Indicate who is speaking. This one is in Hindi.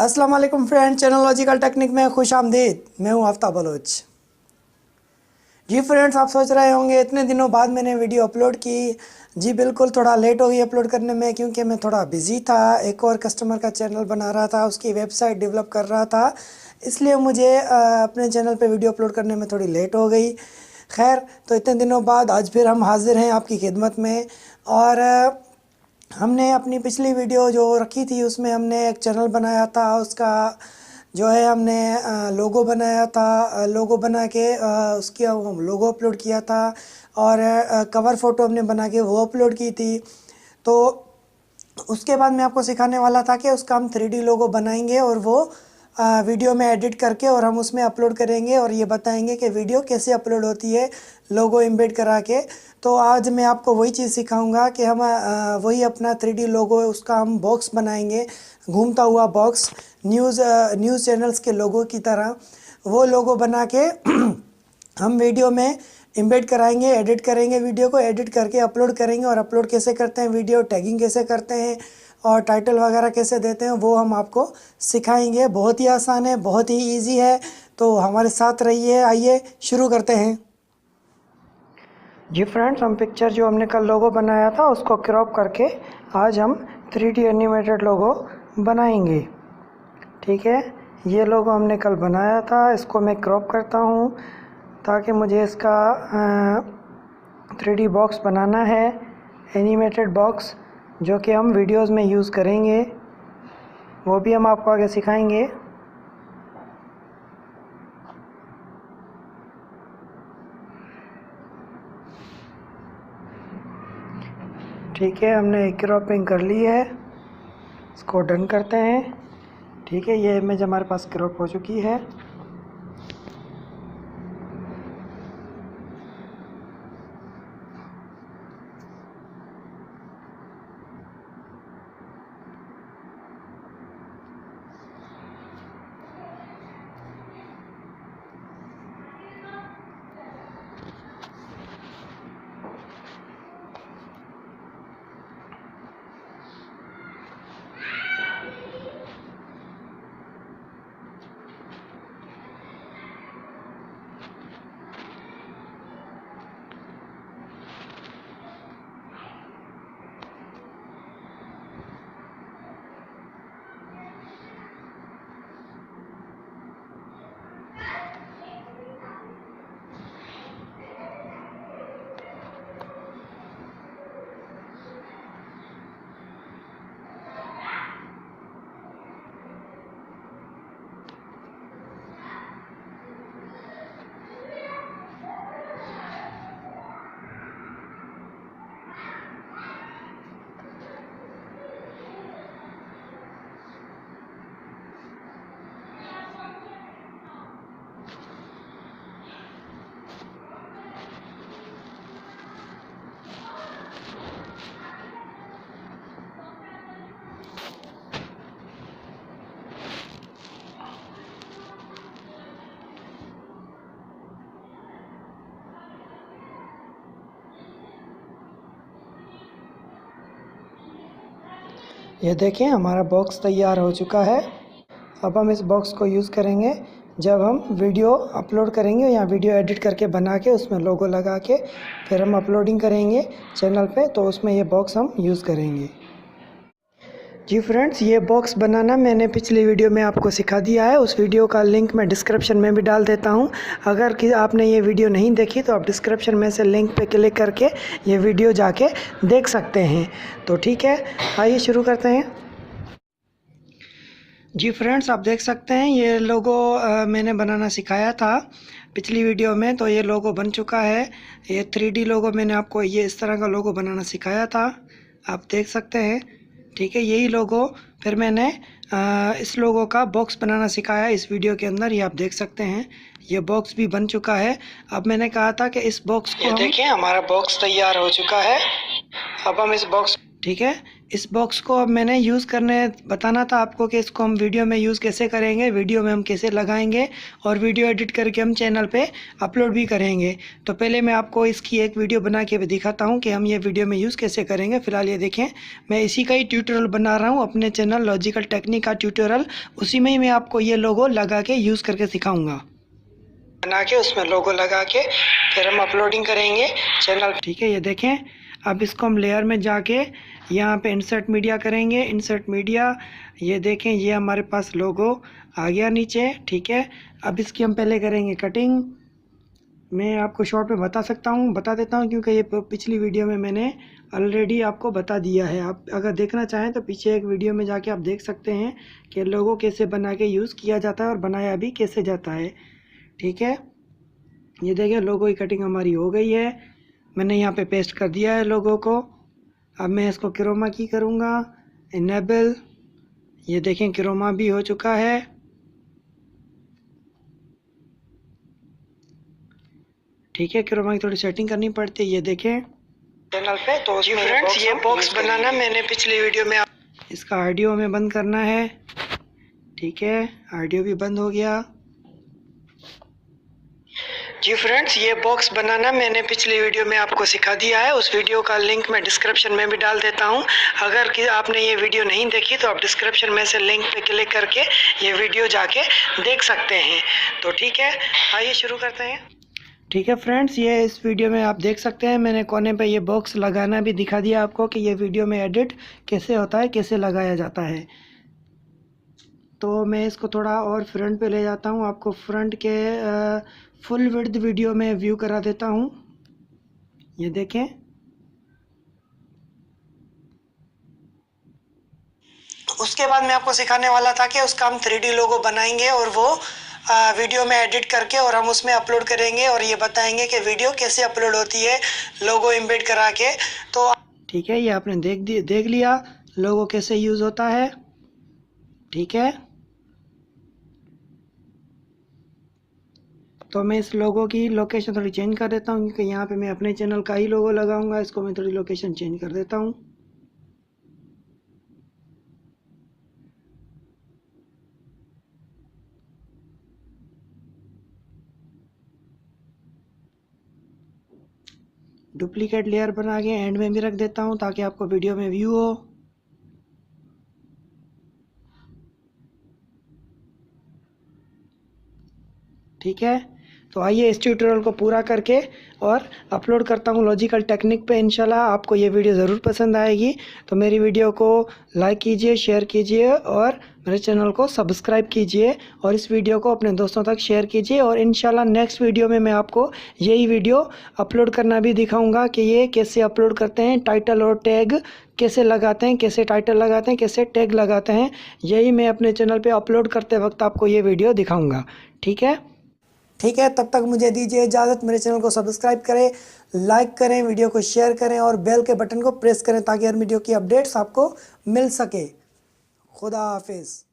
Speaker 1: अस्सलाम वालेकुम फ्रेंड, चैनल लॉजिकल टेक्निक में खुश आमदीद। मैं हूं आफ्ताब बलोच। जी फ्रेंड्स, आप सोच रहे होंगे इतने दिनों बाद मैंने वीडियो अपलोड की। जी बिल्कुल, थोड़ा लेट हो गई अपलोड करने में, क्योंकि मैं थोड़ा बिज़ी था। एक और कस्टमर का चैनल बना रहा था, उसकी वेबसाइट डेवलप कर रहा था, इसलिए मुझे अपने चैनल पे वीडियो अपलोड करने में थोड़ी लेट हो गई। खैर, तो इतने दिनों बाद आज फिर हम हाज़िर हैं आपकी खिदमत में। और हमने अपनी पिछली वीडियो जो रखी थी उसमें हमने एक चैनल बनाया था, उसका जो है हमने लोगो बनाया था। लोगो बना के उसकी हम लोगो अपलोड किया था, और कवर फ़ोटो हमने बना के वो अपलोड की थी। तो उसके बाद मैं आपको सिखाने वाला था कि उसका हम 3D लोगो बनाएंगे और वो वीडियो में एडिट करके और हम उसमें अपलोड करेंगे, और ये बताएंगे कि वीडियो कैसे अपलोड होती है लोगो एम्बेड करा के। तो आज मैं आपको वही चीज़ सिखाऊंगा कि हम वही अपना 3D लोगो, उसका हम बॉक्स बनाएंगे, घूमता हुआ बॉक्स, न्यूज़ चैनल्स के लोगो की तरह वो लोगो बना के हम वीडियो में एम्बेड कराएंगे, एडिट करेंगे, वीडियो को एडिट करके अपलोड करेंगे। और अपलोड कैसे करते हैं वीडियो, टैगिंग कैसे करते हैं और टाइटल वगैरह कैसे देते हैं, वो हम आपको सिखाएंगे। बहुत ही आसान है, बहुत ही इजी है, तो हमारे साथ रहिए। आइए शुरू करते हैं। जी फ्रेंड्स, हम पिक्चर जो हमने कल लोगो बनाया था उसको क्रॉप करके आज हम 3D एनिमेटेड लोगो बनाएंगे। ठीक है, ये लोगो हमने कल बनाया था, इसको मैं क्रॉप करता हूँ ताकि मुझे इसका 3D बॉक्स बनाना है, एनिमेटेड बॉक्स, जो कि हम वीडियोस में यूज़ करेंगे। वो भी हम आपको आगे सिखाएंगे। ठीक है, हमने क्रॉपिंग कर ली है, इसको डन करते हैं। ठीक है, ये इमेज हमारे पास क्रॉप हो चुकी है। ये देखें, हमारा बॉक्स तैयार हो चुका है। अब हम इस बॉक्स को यूज़ करेंगे जब हम वीडियो अपलोड करेंगे, या वीडियो एडिट करके बना के उसमें लोगो लगा के फिर हम अपलोडिंग करेंगे चैनल पे, तो उसमें ये बॉक्स हम यूज़ करेंगे। जी फ्रेंड्स, ये बॉक्स बनाना मैंने पिछली वीडियो में आपको सिखा दिया है। उस वीडियो का लिंक मैं डिस्क्रिप्शन में भी डाल देता हूँ। अगर कि आपने ये वीडियो नहीं देखी तो आप डिस्क्रिप्शन में से लिंक पे क्लिक करके ये वीडियो जाके देख सकते हैं। तो ठीक है, आइए शुरू करते हैं। जी फ्रेंड्स, आप देख सकते हैं ये लोगो मैंने बनाना सिखाया था पिछली वीडियो में, तो ये लोगो बन चुका है। ये 3D लोगो मैंने आपको ये इस तरह का लोगो बनाना सिखाया था, आप देख सकते हैं। ठीक है, यही लोगो फिर मैंने इस लोगो का बॉक्स बनाना सिखाया इस वीडियो के अंदर, ये आप देख सकते हैं। ये बॉक्स भी बन चुका है। अब मैंने कहा था कि इस बॉक्स को देखिए, हमारा बॉक्स तैयार हो चुका है। अब हम इस बॉक्स, ठीक है, इस बॉक्स को अब मैंने यूज़ करने बताना था आपको कि इसको हम वीडियो में यूज़ कैसे करेंगे, वीडियो में हम कैसे लगाएंगे और वीडियो एडिट करके हम चैनल पे अपलोड भी करेंगे। तो पहले मैं आपको इसकी एक वीडियो बना के भी दिखाता हूँ कि हम ये वीडियो में यूज़ कैसे करेंगे। फ़िलहाल ये देखें, मैं इसी का ही ट्यूटोरियल बना रहा हूँ अपने चैनल लॉजिकल टेक्निक का ट्यूटोरियल। उसी में ही मैं आपको ये लोगो लगा के यूज़ करके सिखाऊँगा, बना के उसमें लोगो लगा के फिर हम अपलोडिंग करेंगे चैनल। ठीक है, ये देखें, अब इसको हम लेयर में जाके यहाँ पे इंसर्ट मीडिया करेंगे। इंसर्ट मीडिया, ये देखें, ये हमारे पास लोगो आ गया नीचे। ठीक है, अब इसकी हम पहले करेंगे कटिंग। मैं आपको शॉर्ट में बता देता हूँ क्योंकि ये पिछली वीडियो में मैंने ऑलरेडी आपको बता दिया है। आप अगर देखना चाहें तो पीछे एक वीडियो में जाके आप देख सकते हैं कि लोगो कैसे बना के यूज़ किया जाता है और बनाया भी कैसे जाता है। ठीक है, ये देखिए लोगो की कटिंग हमारी हो गई है। मैंने यहाँ पे पेस्ट कर दिया है लोगो को। अब मैं इसको क्रोमा की करूँगा, इनेबल। ये देखें, क्रोमा भी हो चुका है। ठीक है, क्रोमा की थोड़ी सेटिंग करनी पड़ती है। ये देखें चैनल पे, तो जी फ्रेंड्स, ये बॉक्स बनाना मैंने पिछली वीडियो में इसका ऑडियो में बंद करना है। ठीक है, ऑडियो भी बंद हो गया। जी फ्रेंड्स, ये बॉक्स बनाना मैंने पिछली वीडियो में आपको सिखा दिया है। उस वीडियो का लिंक मैं डिस्क्रिप्शन में भी डाल देता हूँ। अगर कि आपने ये वीडियो नहीं देखी तो आप डिस्क्रिप्शन में से लिंक पे क्लिक करके ये वीडियो जाके देख सकते हैं। तो ठीक है, आइए शुरू करते हैं। ठीक है फ्रेंड्स, ये इस वीडियो में आप देख सकते हैं, मैंने कोने पे ये बॉक्स लगाना भी दिखा दिया आपको कि ये वीडियो में एडिट कैसे होता है, कैसे लगाया जाता है। तो मैं इसको थोड़ा और फ्रंट पे ले जाता हूँ, आपको फ्रंट के फुल विड्थ वीडियो में व्यू करा देता हूँ। ये देखें, उसके बाद मैं आपको सिखाने वाला था कि उसका हम 3D लोगो बनाएंगे और वो वीडियो में एडिट करके और हम उसमें अपलोड करेंगे और ये बताएंगे कि वीडियो कैसे अपलोड होती है लोगो एम्बेड करा के। तो ठीक है, ये आपने देख लिया लोगो कैसे यूज़ होता है। ठीक है, तो मैं इस लोगो की लोकेशन थोड़ी चेंज कर देता हूँ क्योंकि यहाँ पे मैं अपने चैनल का ही लोगो लगाऊंगा। इसको मैं थोड़ी लोकेशन चेंज कर देता हूँ। डुप्लीकेट लेयर बना के एंड में भी रख देता हूँ ताकि आपको वीडियो में व्यू हो। ठीक है, तो आइए इस ट्यूटोरियल को पूरा करके और अपलोड करता हूँ लॉजिकल टेक्निक पे। इंशाल्लाह आपको ये वीडियो ज़रूर पसंद आएगी। तो मेरी वीडियो को लाइक कीजिए, शेयर कीजिए और मेरे चैनल को सब्सक्राइब कीजिए और इस वीडियो को अपने दोस्तों तक शेयर कीजिए। और इंशाल्लाह नेक्स्ट वीडियो में मैं आपको यही वीडियो अपलोड करना भी दिखाऊँगा कि ये कैसे अपलोड करते हैं, टाइटल और टैग कैसे लगाते हैं, कैसे टाइटल लगाते हैं, कैसे टैग लगाते हैं। यही मैं अपने चैनल पर अपलोड करते वक्त आपको ये वीडियो दिखाऊँगा। ठीक है, तब तक मुझे दीजिए इजाज़त। मेरे चैनल को सब्सक्राइब करें, लाइक करें, वीडियो को शेयर करें और बेल के बटन को प्रेस करें ताकि हर वीडियो की अपडेट्स आपको मिल सके। खुदा हाफिज़।